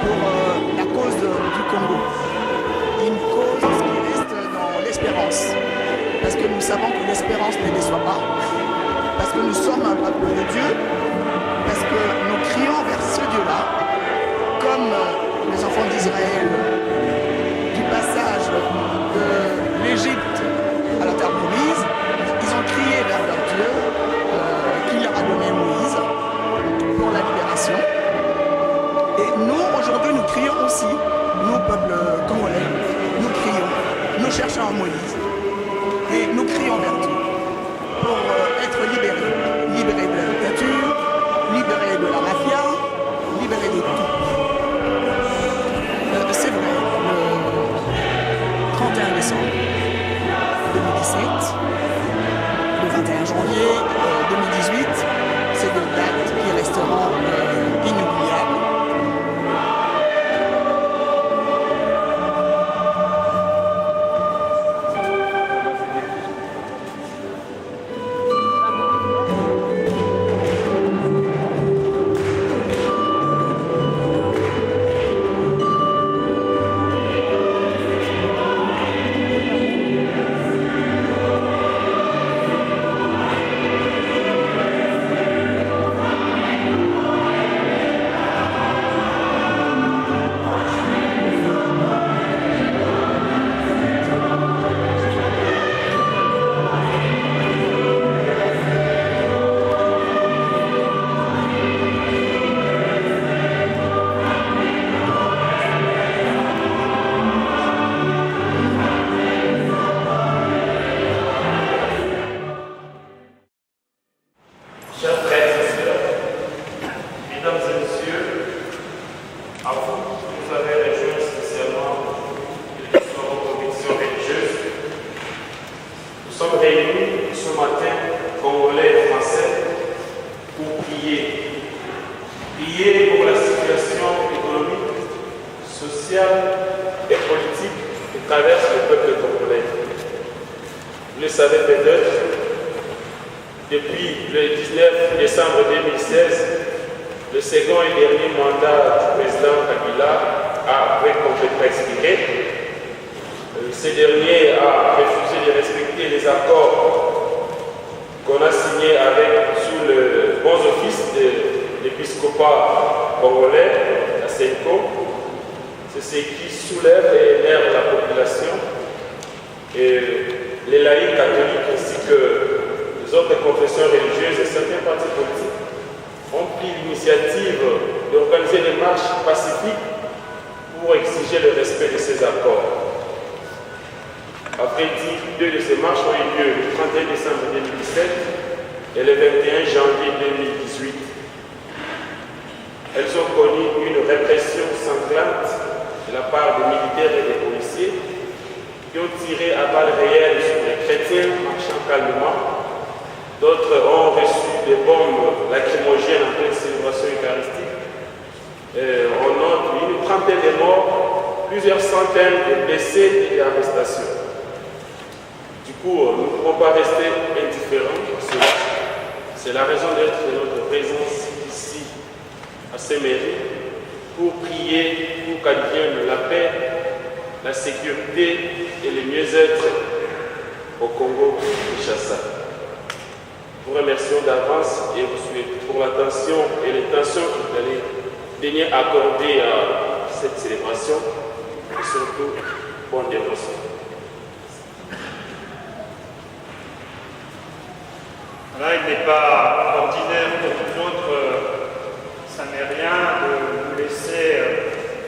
pour la cause du Congo. Une cause qui reste dans l'espérance. Parce que nous savons que l'espérance ne déçoit pas. Parce que nous sommes un peuple de Dieu. Parce que nous crions vers ce Dieu-là, comme les enfants d'Israël, du passage de l'Égypte à la terre promise, ils ont crié vers leur Dieu, qui leur a donné Moïse pour la libération. Et nous, aujourd'hui, nous crions aussi, nous, peuple congolais, nous crions, nous cherchons un Moïse. Et nous crions vers Dieu pour être libérés. Libérés de la dictature, libérés de la mafia, libérés de tout. C'est vrai, le 31 décembre 2017, le 21 janvier 2018, c'est des dates qui resteront inoubliables. Là, il n'est pas ordinaire pour nous autres Samériens de nous laisser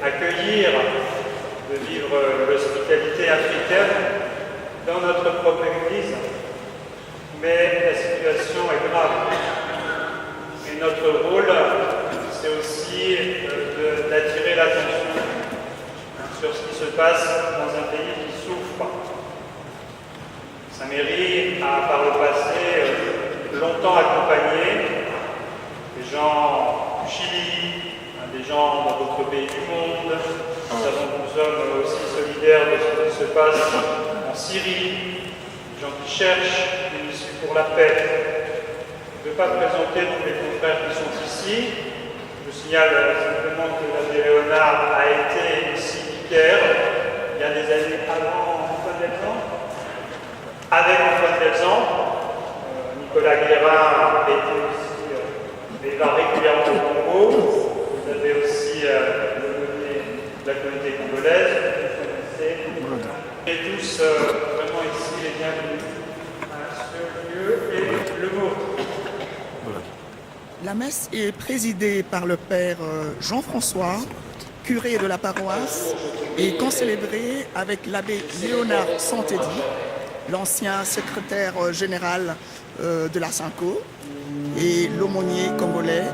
accueillir, de vivre l'hospitalité africaine dans notre propre Église. Mais la situation est grave. Et notre rôle, c'est aussi d'attirer l'attention sur ce qui se passe dans un pays qui souffre. Saint-Méry a par le passé longtemps accompagné des gens du Chili, des gens dans d'autres pays du monde. Nous savons que nous sommes aussi solidaires de ce qui se passe en Syrie, des gens qui cherchent une issue pour la paix. Je ne vais pas présenter tous les confrères qui sont ici. Je signale simplement que la l'abbé Léonard a été ici vicaire il y a des années avant Antoine Delzan. Avec Antoine Delzan, Nicolas Guérin était aussi, il va régulièrement au Congo. Vous avez aussi l'aumônier de la communauté congolaise, vous connaissez. Et tous vraiment ici les bienvenus à ce lieu et le vôtre. La messe est présidée par le père Jean-François, curé de la paroisse, et concélébrée avec l'abbé Léonard Santédi, l'ancien secrétaire général de la SYNCO, et l'aumônier congolais,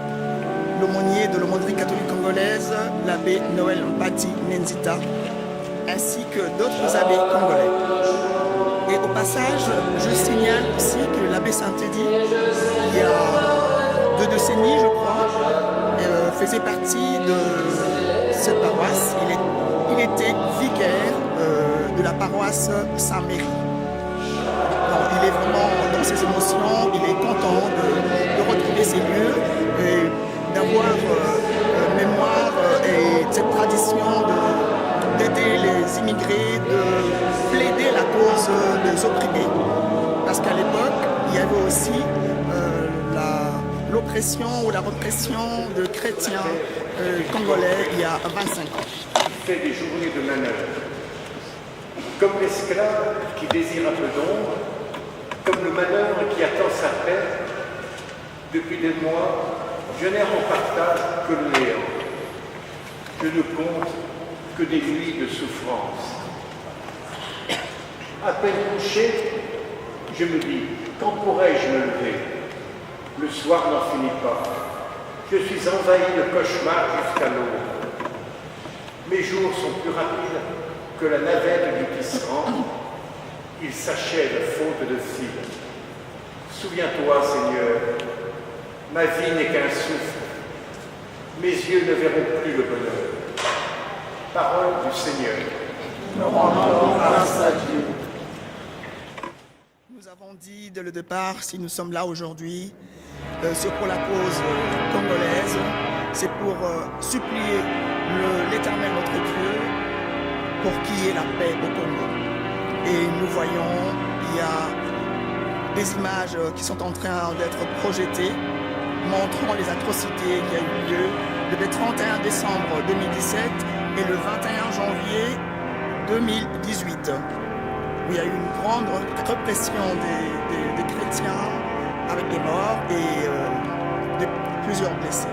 l'aumônier de l'aumônerie catholique congolaise, l'abbé Noël Mbati Nenzita, ainsi que d'autres abbés congolais. Et au passage, je signale aussi que l'abbé Santédi, il y a 2 décennies, je crois, faisait partie de cette paroisse. Il était vicaire de la paroisse Saint-Méry. Il est vraiment dans ses émotions, il est content de retrouver ces lieux et d'avoir mémoire et cette tradition d'aider les immigrés, de plaider la cause des opprimés. Parce qu'à l'époque, il y avait aussi l'oppression ou la répression de chrétiens congolais il y a 25 ans. Il fait des journées de manœuvre, comme l'esclave qui désire un peu d'ombre, comme le manœuvre qui attend sa paix. Depuis des mois, je n'ai en partage que le néant. Je ne compte que des nuits de souffrance. À peine couché, je me dis, quand pourrais-je me lever? Le soir n'en finit pas. Je suis envahi de cauchemars jusqu'à l'aube. Mes jours sont plus rapides que la navette du tisserand. Ils s'achèvent faute de fil. Souviens-toi, Seigneur, ma vie n'est qu'un souffle. Mes yeux ne verront plus le bonheur. Parole du Seigneur. Nous rendons grâce à Dieu. Nous avons dit dès le départ, si nous sommes là aujourd'hui, c'est pour la cause congolaise, c'est pour supplier l'Éternel notre Dieu pour qu'il y ait la paix au Congo. Et nous voyons, il y a des images qui sont en train d'être projetées, montrant les atrocités qui ont eu lieu le 31 décembre 2017 et le 21 janvier 2018. Où il y a eu une grande répression des chrétiens avec des morts et plusieurs blessés.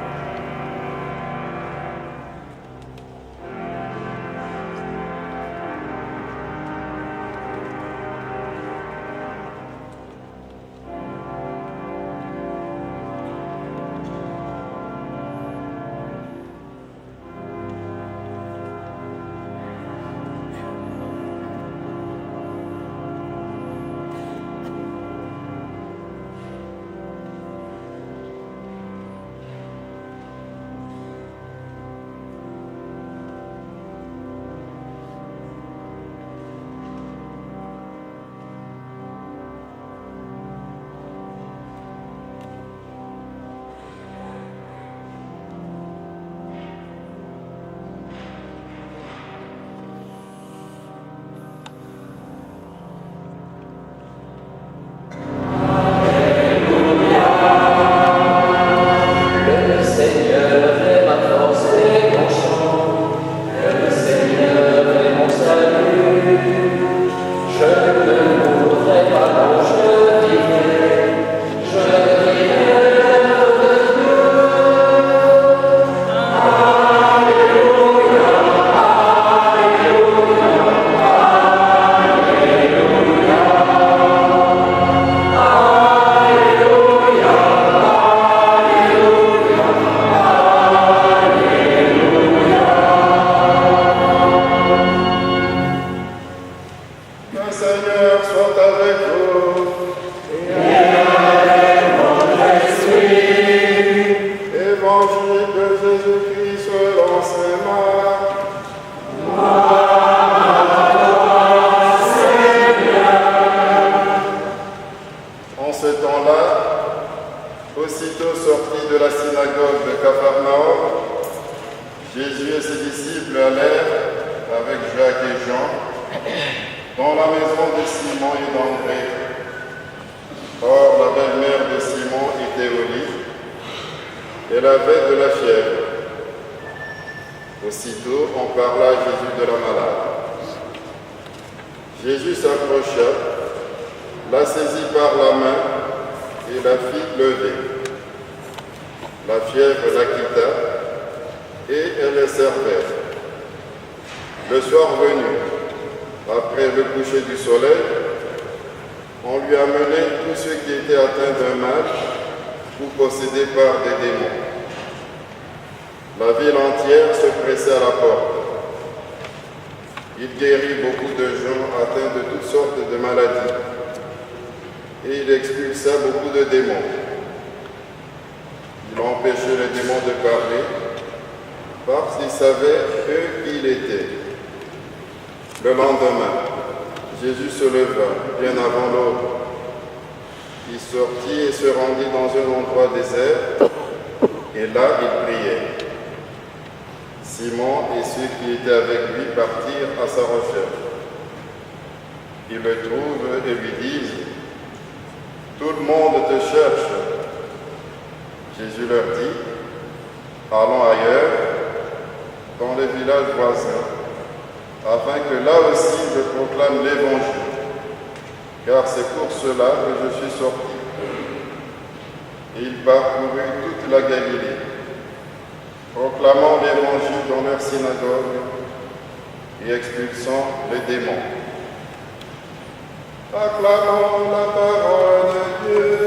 Jésus et ses disciples allèrent avec Jacques et Jean dans la maison de Simon et d'André. Or, la belle-mère de Simon était au lit. Elle avait de la fièvre. Aussitôt, on parla à Jésus de la malade. Jésus s'approcha, la saisit par la main et la fit lever. La fièvre la quitta et elle les servait. Le soir venu, après le coucher du soleil, on lui amenait tous ceux qui étaient atteints d'un mal ou possédés par des démons. La ville entière se pressait à la porte. Il guérit beaucoup de gens atteints de toutes sortes de maladies et il expulsa beaucoup de démons. Il empêchait les démons de parler parce qu'il savait eux qui il était. Le lendemain, Jésus se leva bien avant l'aube. Il sortit et se rendit dans un endroit désert et là il priait. Simon et ceux qui étaient avec lui partirent à sa recherche. Ils le trouvent et lui disent « Tout le monde te cherche. » Jésus leur dit « Allons ailleurs, dans les villages voisins, afin que là aussi je proclame l'Évangile, car c'est pour cela que je suis sorti. » Et il parcourut toute la Galilée, proclamant l'Évangile dans leur synagogue et expulsant les démons. Acclamons la parole de Dieu.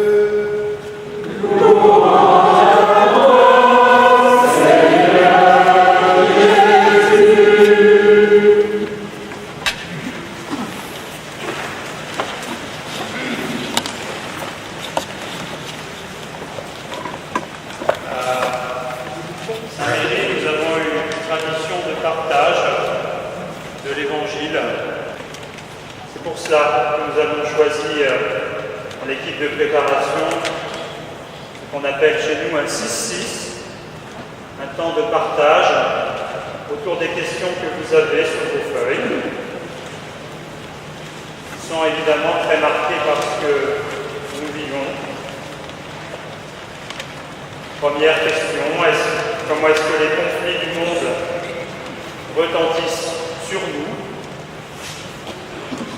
C'est pour cela que nous avons choisi en équipe de préparation ce qu'on appelle chez nous un 6-6, un temps de partage autour des questions que vous avez sur vos feuilles. Ils sont évidemment très marqués par ce que nous vivons. Première question, comment est-ce que les conflits du monde retentissent sur nous?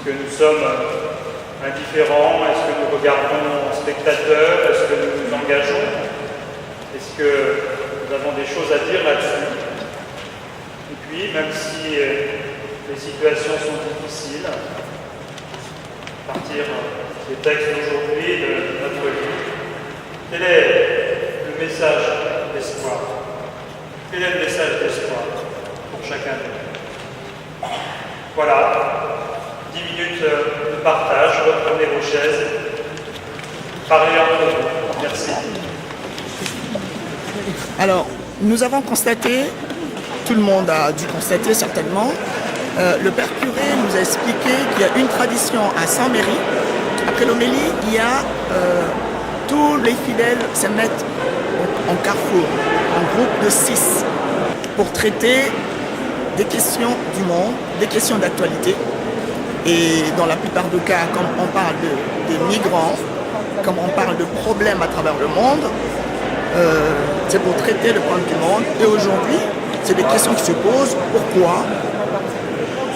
Est-ce que nous sommes indifférents? Est-ce que nous regardons en spectateurs? Est-ce que nous nous engageons? Est-ce que nous avons des choses à dire là-dessus? Et puis, même si les situations sont difficiles, à partir des textes d'aujourd'hui, de notre vie, quel est le message d'espoir? Quel est le message d'espoir pour chacun de nous? Voilà. 10 minutes de partage, reprenez vos chaises, parlez entre vous. Merci. Alors, nous avons constaté, tout le monde a dû constater certainement, le Père curé nous a expliqué qu'il y a une tradition à Saint-Méry. Après l'homélie, il y a tous les fidèles se mettent en carrefour, en groupe de 6, pour traiter des questions du monde, des questions d'actualité. Et dans la plupart des cas, comme on parle des migrants, comme on parle de problèmes à travers le monde, c'est pour traiter le problème du monde. Et aujourd'hui, c'est des questions qui se posent.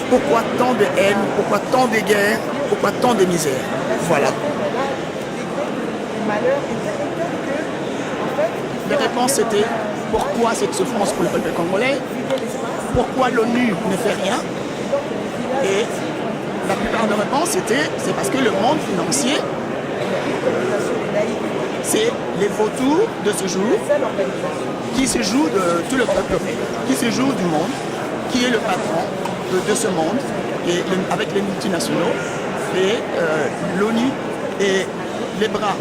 Pourquoi tant de haine? Pourquoi tant de guerres? Pourquoi tant de misère? Voilà. Les réponses étaient pourquoi cette souffrance pour le peuple congolais? Pourquoi l'ONU ne fait rien? Et la plupart des réponses étaient c'est parce que le monde financier, c'est les vautours de ce jour qui se jouent de tout le peuple, qui se jouent du monde, qui est le patron de ce monde, et avec les multinationaux, et l'ONU et les bras,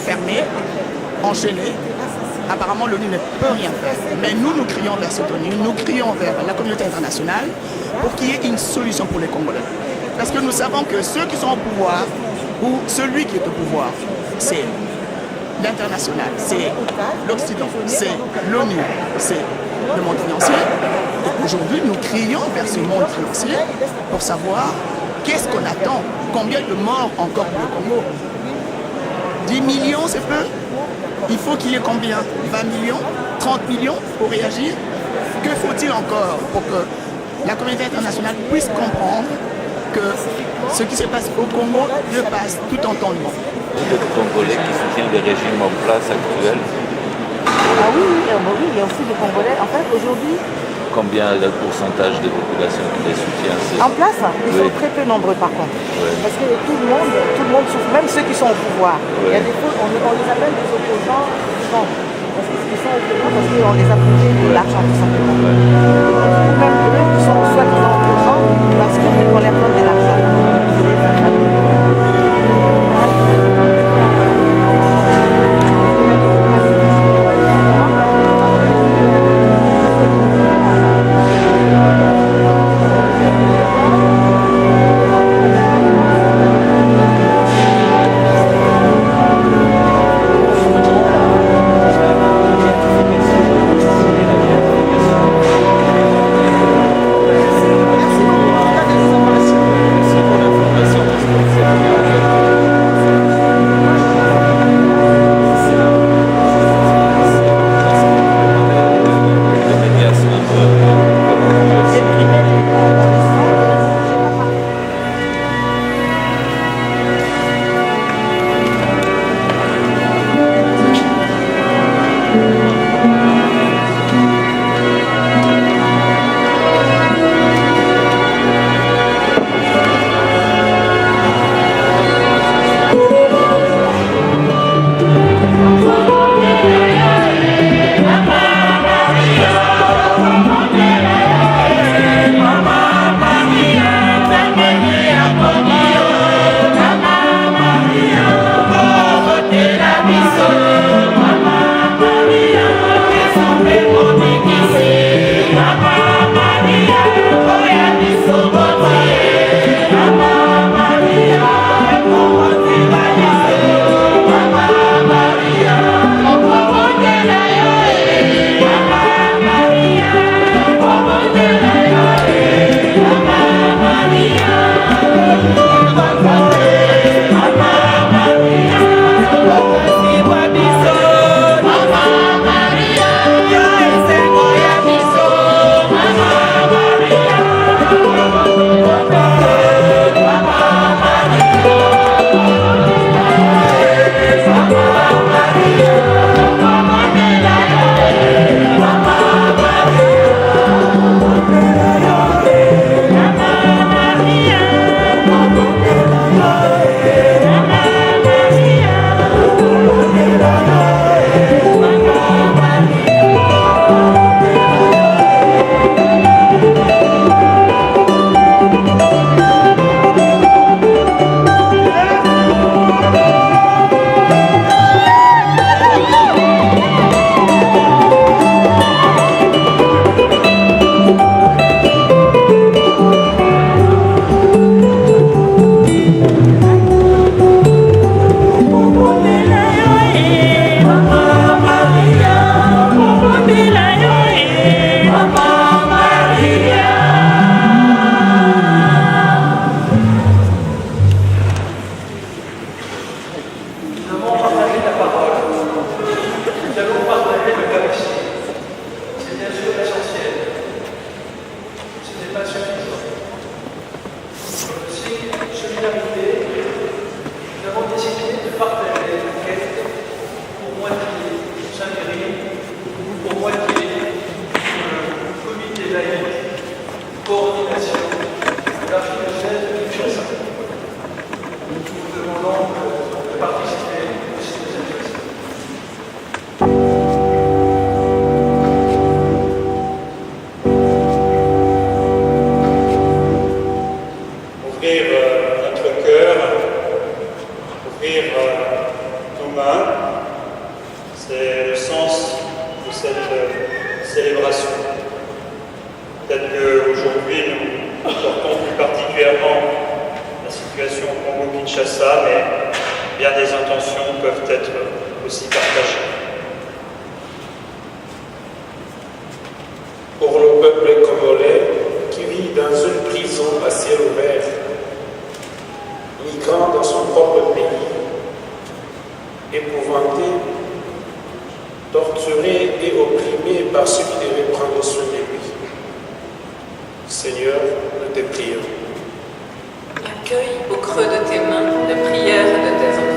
fermés, enchaînés. Apparemment, l'ONU ne peut rien faire. Mais nous crions vers cette ONU, nous crions vers la communauté internationale pour qu'il y ait une solution pour les Congolais. Parce que nous savons que ceux qui sont au pouvoir, ou celui qui est au pouvoir, c'est l'international, c'est l'Occident, c'est l'ONU, c'est le monde financier. Aujourd'hui, nous crions vers ce monde financier pour savoir qu'est-ce qu'on attend, combien de morts encore pour le Congo. 10 millions, c'est peu. Il faut qu'il y ait combien? 20 millions? 30 millions pour réagir? Que faut-il encore pour que la communauté internationale puisse comprendre que ce qui se passe au Congo dépasse tout entendement? Des Congolais qui soutiennent le régime en place actuel. Ah oui, il y a aussi des Congolais. En fait, aujourd'hui... Combien le pourcentage de population qui les soutient? En place, ils sont très peu nombreux par contre. Oui. Parce que tout le monde souffre, même ceux qui sont au pouvoir. Oui. Il y a des fois, on les appelle des opposants vivants. Parce qu'ils sont opposants parce qu'on les a privés de l'argent tout simplement. Ouais. Même eux qui sont soi-disant opposants parce qu'on leur donne de l'argent. ciel ouvert, migrant dans son propre pays, épouvanté, torturé et opprimé par ceux qui devaient prendre soin de lui. Seigneur, nous te prions. Accueille au creux de tes mains les prières de tes enfants.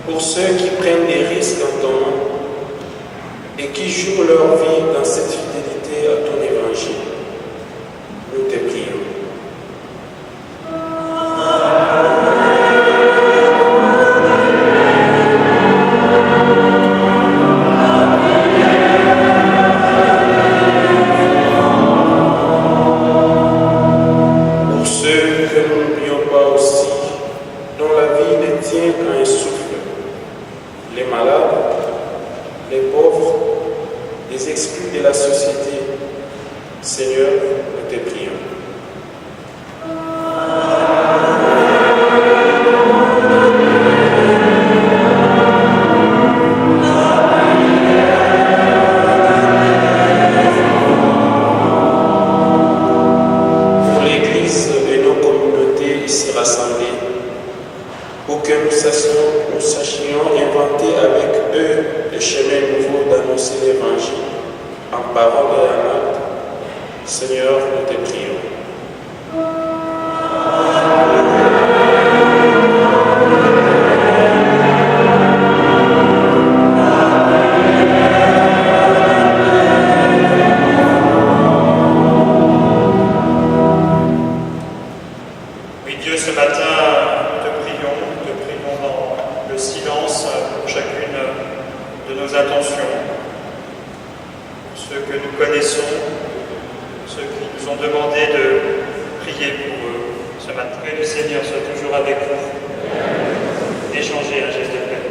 Pour ceux qui prennent des risques en ton nom et qui jouent leur vie dans cette fidélité à ton évangile, nous te prions. Pour ceux que nous n'oublions pas aussi, dont la vie ne tient qu'à un souffle, les malades, les pauvres, les exclus de la société, Seigneur, nous te prions. Pour l'Église et nos communautés ici rassemblées, pour que nous sachions inventer avec eux le chemin nouveau d'annoncer l'Évangile en parole et en acte, Seigneur, nous te prions. Oui, Dieu, ce matin, nous te prions dans le silence pour chacune de nos intentions, ceux que nous connaissons, ceux qui nous ont demandé de prier pour eux. Ce matin, que le Seigneur soit toujours avec vous. Échanger un geste de paix.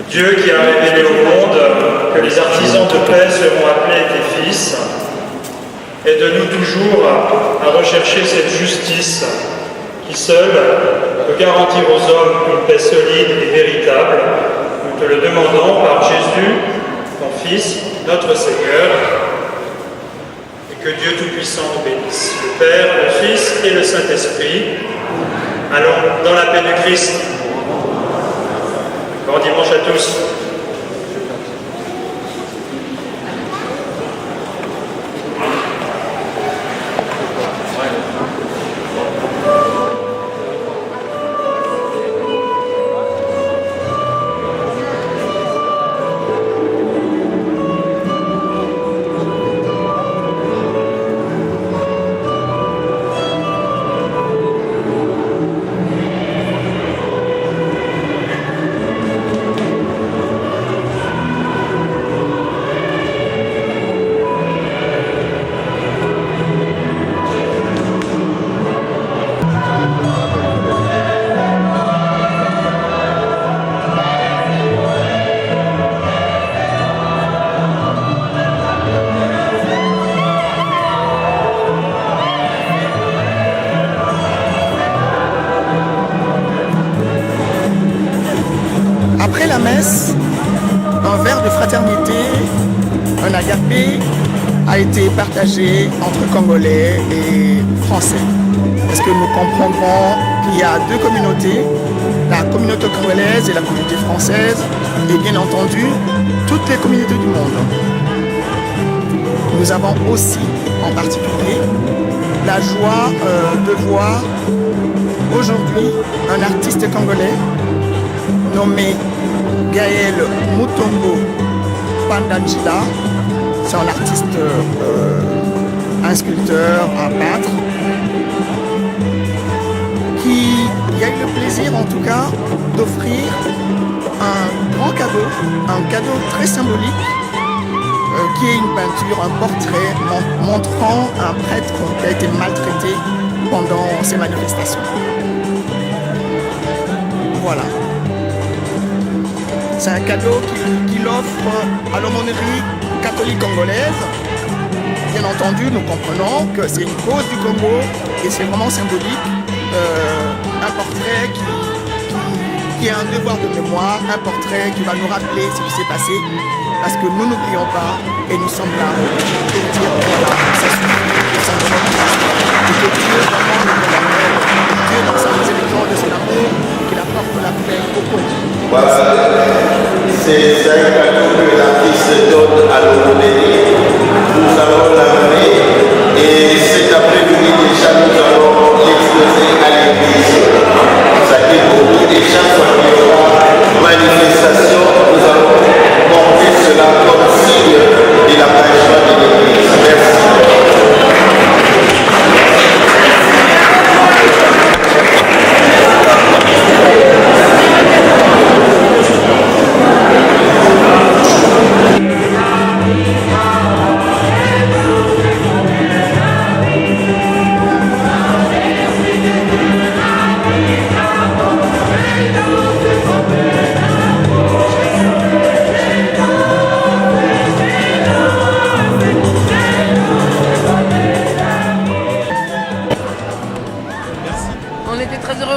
Dieu qui a révélé au monde que les artisans de paix seront appelés tes fils, aide-nous toujours à rechercher cette justice qui seule peut garantir aux hommes une paix solide et véritable. Nous te le demandons par Jésus, ton Fils, notre Seigneur, et que Dieu Tout-Puissant nous bénisse, le Père, le Fils et le Saint-Esprit. Allons dans la paix du Christ. Bon dimanche à tous. Après la messe, un verre de fraternité, un agapé, a été partagé entre Congolais et Français. Parce que nous comprendrons qu'il y a deux communautés, la communauté congolaise et la communauté française, et bien entendu, toutes les communautés du monde. Nous avons aussi, en particulier, la joie de voir aujourd'hui un artiste congolais nommé Gaël Mutombo Pandangila. C'est un artiste, un sculpteur, un peintre, qui a eu le plaisir en tout cas d'offrir un grand cadeau très symbolique, qui est une peinture, un portrait montrant un prêtre qui a été maltraité pendant ces manifestations. Voilà. C'est un cadeau qu'il offre à l'aumônerie catholique congolaise. Bien entendu, nous comprenons que c'est une cause du Congo et c'est vraiment symbolique. Un portrait qui a un devoir de mémoire, un portrait qui va nous rappeler ce qui s'est passé, parce que nous n'oublions pas et nous sommes là pour dire voilà, ça suffit, ça ne remonte pas. Et que Dieu vraiment nous rappelle, Dieu dans sa miséricorde de son amour, qu'il apporte la paix au Congo. Voilà, c'est un cadeau que l'artiste donne à l'aumônerie. Nous allons l'amener et cet après-midi déjà nous allons l'exposer à l'église. C'est-à-dire qu'aujourd'hui, chaque fois qu'il y aura manifestation, nous allons porter cela comme signe de l'attachement de l'église. Merci.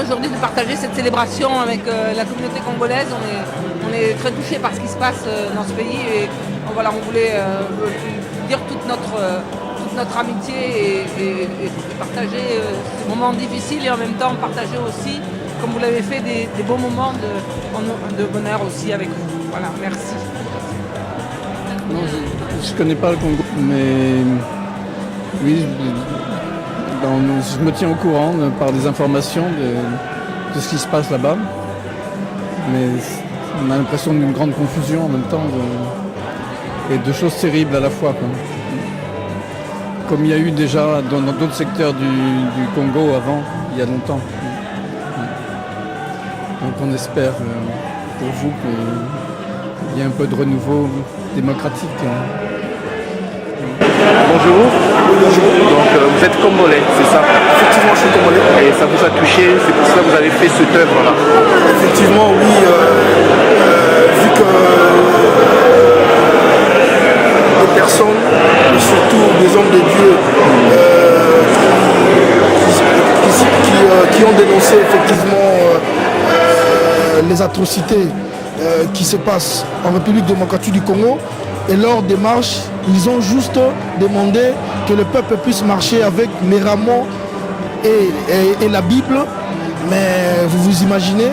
Aujourd'hui de partager cette célébration avec la communauté congolaise. On est très touchés par ce qui se passe dans ce pays et voilà, on voulait dire toute notre amitié et partager ces moments difficiles et en même temps partager aussi, comme vous l'avez fait, des beaux moments de bonheur aussi avec vous. Voilà, merci. Non, je ne connais pas le Congo, mais oui, je me tiens au courant par des informations de ce qui se passe là-bas. Mais on a l'impression d'une grande confusion en même temps et de choses terribles à la fois, quoi. Comme il y a eu déjà dans d'autres secteurs du Congo avant, il y a longtemps. Donc on espère pour vous qu'il y ait un peu de renouveau démocratique. Bonjour. Donc vous êtes congolais, c'est ça? Effectivement, je suis congolais. Et ça vous a touché, c'est pour ça que vous avez fait cette œuvre-là? Effectivement, oui. atrocités qui se passent en République démocratique du Congo. Et lors des marches, ils ont juste demandé que le peuple puisse marcher avec les rameaux et la Bible. Mais vous vous imaginez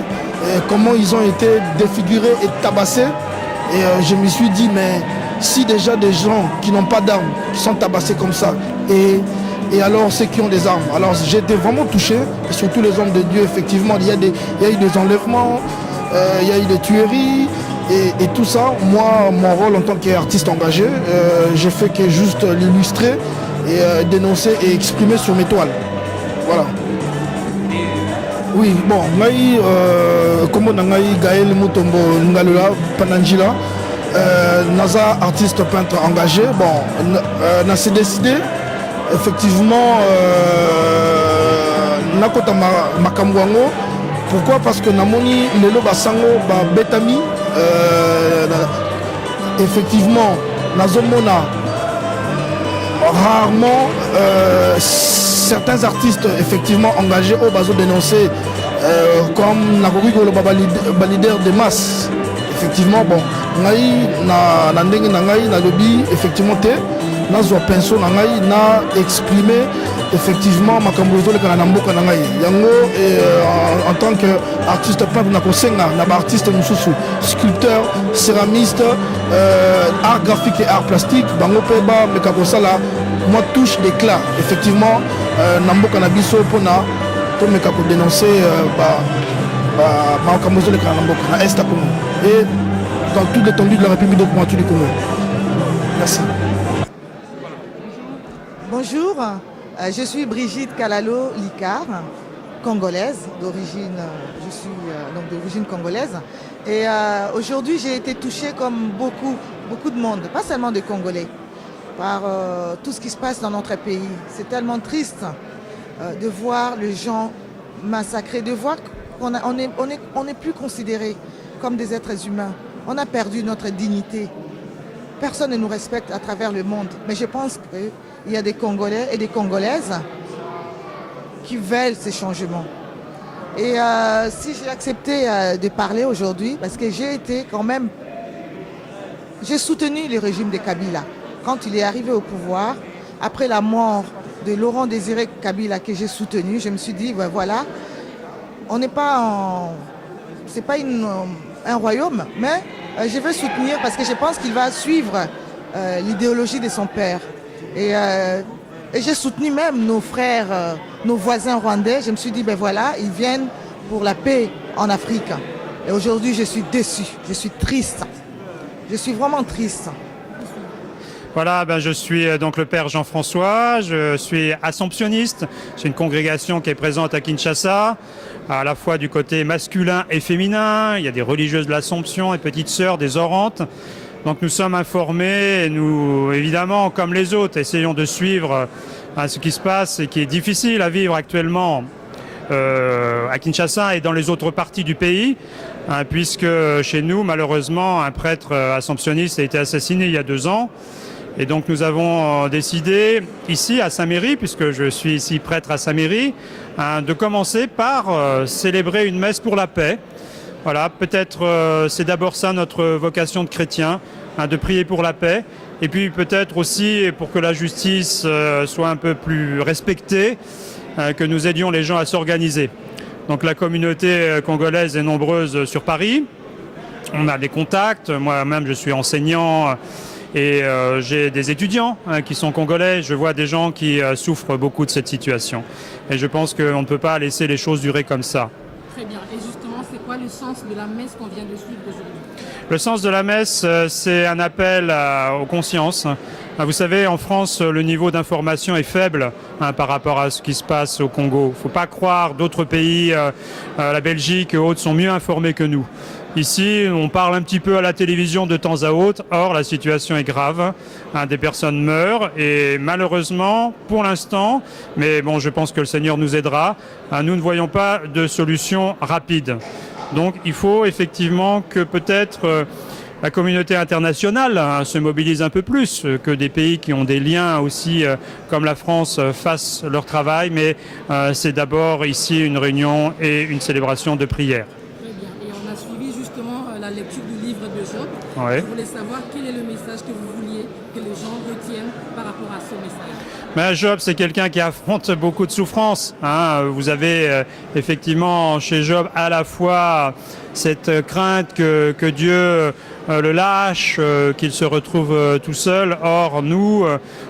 comment ils ont été défigurés et tabassés. Et je me suis dit, mais si déjà des gens qui n'ont pas d'armes, qui sont tabassés comme ça, et alors ceux qui ont des armes. Alors j'ai été vraiment touché, et surtout les hommes de Dieu, effectivement, il y a eu des enlèvements, il y a eu des tueries, et tout ça. Moi, mon rôle en tant qu'artiste engagé, j'ai fait que juste l'illustrer, et dénoncer et exprimer sur mes toiles. Voilà. Oui, bon, ngai comme ngai Gaël Mutombo Ngalula Panangila, naza artiste peintre engagé. Bon, n'a s'est décidé effectivement nakota makamwango. Pourquoi? Parce que namoni lelo basango ba betami effectivement nazomona rarement certains artistes effectivement engagés au bazo dénoncés comme Nakoki Koloba leader de masse. Effectivement, bon, ngai na ndenge na ngai na lobby effectivement te nazwa penso na ngai na exprimer effectivement makambo ezoleka na mboka na ngai yango en tant que artiste peintre na kosenga na ba artiste mususu sculpteur céramiste art graphique et art plastique bango pe ba meka kosala moi touche d'éclat effectivement na mboka na biso pona to meka ko dénoncer makambo ezoleka na mboka na est à Congo et dans toute l'étendue de la République démocratique du Congo. Merci. Bonjour, je suis Brigitte Kalalo Likar, congolaise d'origine, je suis donc d'origine congolaise. Et aujourd'hui, j'ai été touchée comme beaucoup de monde, pas seulement des Congolais, par tout ce qui se passe dans notre pays. C'est tellement triste de voir les gens massacrés, de voir qu'on n'est plus considérés comme des êtres humains. On a perdu notre dignité. Personne ne nous respecte à travers le monde. Mais je pense qu'il y a des Congolais et des Congolaises qui veulent ces changements. Et si j'ai accepté de parler aujourd'hui, parce que j'ai été quand même... J'ai soutenu le régime de Kabila. Quand il est arrivé au pouvoir, après la mort de Laurent Désiré Kabila que j'ai soutenu, je me suis dit, ben voilà, on n'est pas en... C'est pas un royaume, mais je veux soutenir parce que je pense qu'il va suivre l'idéologie de son père. Et j'ai soutenu même nos frères, nos voisins rwandais. Je me suis dit, ben voilà, ils viennent pour la paix en Afrique. Et aujourd'hui, je suis déçue, je suis triste. Je suis vraiment triste. Voilà, je suis donc le père Jean-François, je suis assomptionniste. C'est une congrégation qui est présente à Kinshasa, à la fois du côté masculin et féminin. Il y a des religieuses de l'Assomption et petites sœurs des Orantes. Donc nous sommes informés et nous, évidemment, comme les autres, essayons de suivre ce qui se passe et qui est difficile à vivre actuellement à Kinshasa et dans les autres parties du pays, puisque chez nous, malheureusement, un prêtre assomptionniste a été assassiné il y a 2 ans. Et donc nous avons décidé ici à Saint-Méry, puisque je suis ici prêtre à Saint-Méry, de commencer par célébrer une messe pour la paix. Voilà, peut-être c'est d'abord ça notre vocation de chrétien, de prier pour la paix. Et puis peut-être aussi pour que la justice soit un peu plus respectée, que nous aidions les gens à s'organiser. Donc la communauté congolaise est nombreuse sur Paris. On a des contacts. Moi-même, je suis enseignant. Et j'ai des étudiants qui sont congolais, je vois des gens qui souffrent beaucoup de cette situation. Et je pense qu'on ne peut pas laisser les choses durer comme ça. Très bien. Et justement, c'est quoi le sens de la messe qu'on vient de suivre aujourd'hui? Le sens de la messe, c'est un appel aux consciences. Vous savez, en France, le niveau d'information est faible par rapport à ce qui se passe au Congo. Il ne faut pas croire d'autres pays, la Belgique et autres, sont mieux informés que nous. Ici, on parle un petit peu à la télévision de temps à autre. Or, la situation est grave. Des personnes meurent et malheureusement, pour l'instant, mais bon, je pense que le Seigneur nous aidera, nous ne voyons pas de solution rapide. Donc, il faut effectivement que peut-être la communauté internationale se mobilise un peu plus, que des pays qui ont des liens aussi comme la France fassent leur travail. Mais c'est d'abord ici une réunion et une célébration de prière. Très bien. Et on a suivi suivi justement la lecture du livre de Job. Ouais. Je voulais savoir quel est le message que vous vouliez que les gens retiennent par rapport à ce message. Mais Job, c'est quelqu'un qui affronte beaucoup de souffrances. Hein. Vous avez effectivement chez Job à la fois cette crainte que Dieu le lâche, qu'il se retrouve tout seul. Or, nous,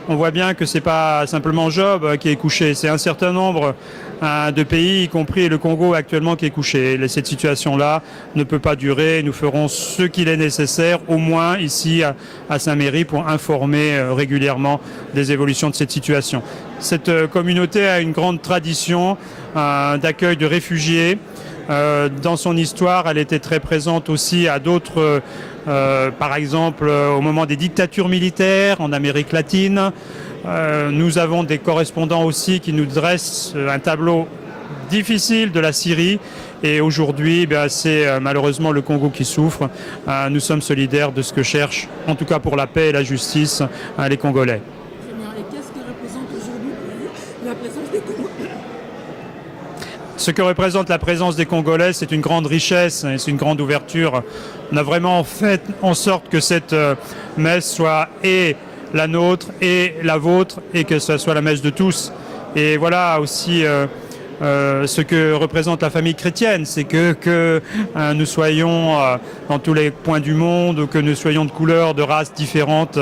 on voit bien que c'est pas simplement Job qui est couché, c'est un certain nombre de pays, y compris le Congo actuellement, qui est couché. Et cette situation-là ne peut pas durer. Nous ferons ce qu'il est nécessaire, au moins ici à Saint-Méry, pour informer régulièrement des évolutions de cette situation. Cette communauté a une grande tradition d'accueil de réfugiés. Dans son histoire, elle était très présente aussi à d'autres, par exemple au moment des dictatures militaires en Amérique latine. Nous avons des correspondants aussi qui nous dressent un tableau difficile de la Syrie. Et aujourd'hui, c'est malheureusement le Congo qui souffre. Nous sommes solidaires de ce que cherchent, en tout cas pour la paix et la justice, les Congolais. Très bien. Et qu'est-ce que représente aujourd'hui pour vous la présence des Congolais? Ce que représente la présence des Congolais, c'est une grande richesse et c'est une grande ouverture. On a vraiment fait en sorte que cette messe soit et la nôtre et la vôtre et que ce soit la messe de tous. Et voilà aussi ce que représente la famille chrétienne, c'est que nous soyons dans tous les points du monde, que nous soyons de couleurs, de races différentes,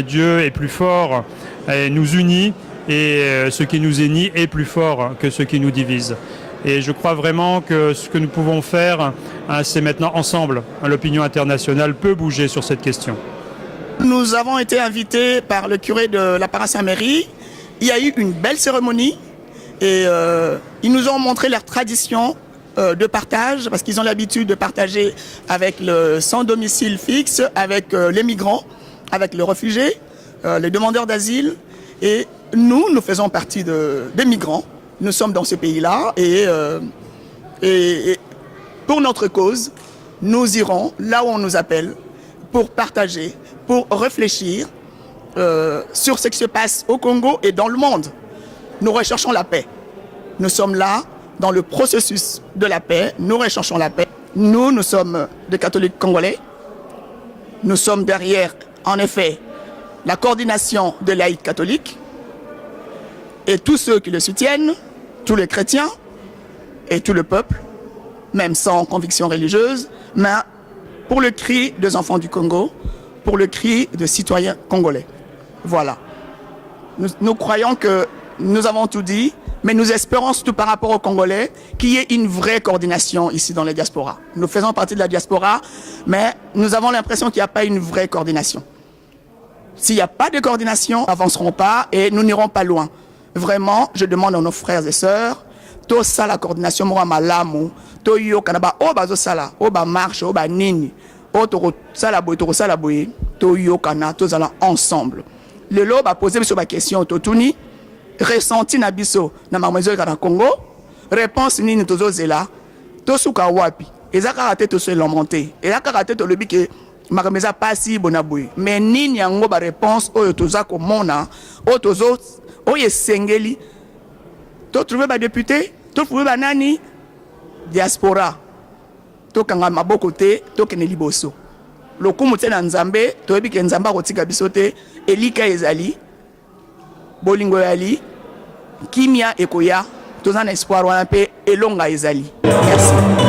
Dieu est plus fort et nous unit. Et ce qui nous unit est plus fort que ce qui nous divise. Et je crois vraiment que ce que nous pouvons faire, c'est maintenant ensemble. L'opinion internationale peut bouger sur cette question. Nous avons été invités par le curé de la paroisse Saint-Méry. Il y a eu une belle cérémonie et ils nous ont montré leur tradition de partage, parce qu'ils ont l'habitude de partager avec le sans domicile fixe, avec les migrants, avec les réfugiés, les demandeurs d'asile. Et nous faisons partie des migrants. Nous sommes dans ce pays-là et pour notre cause, nous irons là où on nous appelle pour partager, pour réfléchir sur ce qui se passe au Congo et dans le monde. Nous recherchons la paix. Nous sommes là dans le processus de la paix. Nous recherchons la paix. Nous sommes des catholiques congolais. Nous sommes derrière, en effet, la coordination des laïcs catholiques et tous ceux qui le soutiennent, tous les chrétiens et tout le peuple, même sans conviction religieuse, mais pour le cri des enfants du Congo, pour le cri des citoyens congolais. Voilà. Nous croyons que nous avons tout dit, mais nous espérons surtout par rapport aux Congolais qu'il y ait une vraie coordination ici dans les diasporas. Nous faisons partie de la diaspora, mais nous avons l'impression qu'il n'y a pas une vraie coordination. S'il n'y a pas de coordination, nous n'avancerons pas et nous n'irons pas loin. Vraiment, je demande à nos frères et sœurs, tout ça la coordination, moi malamu, to yo kanaba o bazo sala, o ba marche, o ba nini, o to sala boy, to yo kana, to zala ensemble. Le lo ba poser sur ma question to tuni, ressenti na biso na mamezo kana Congo, réponse nini to zela, to suka wapi, ezaka raté to se lamonter, ezaka raté to lobi ke makameza pasi bonaboy, mais nini yango ba réponse oyo toza komona, o tozo oye sengeli, to trouver ba député, to trouver ba nani diaspora, to kanga maboko te, to kene liboso. Lokumu te na nzambe, to yebi ke nzamba kotika biso te, elika ezali, bolingo yali, kimia ekoya, tozana espoir wana pe elonga ezali. Merci.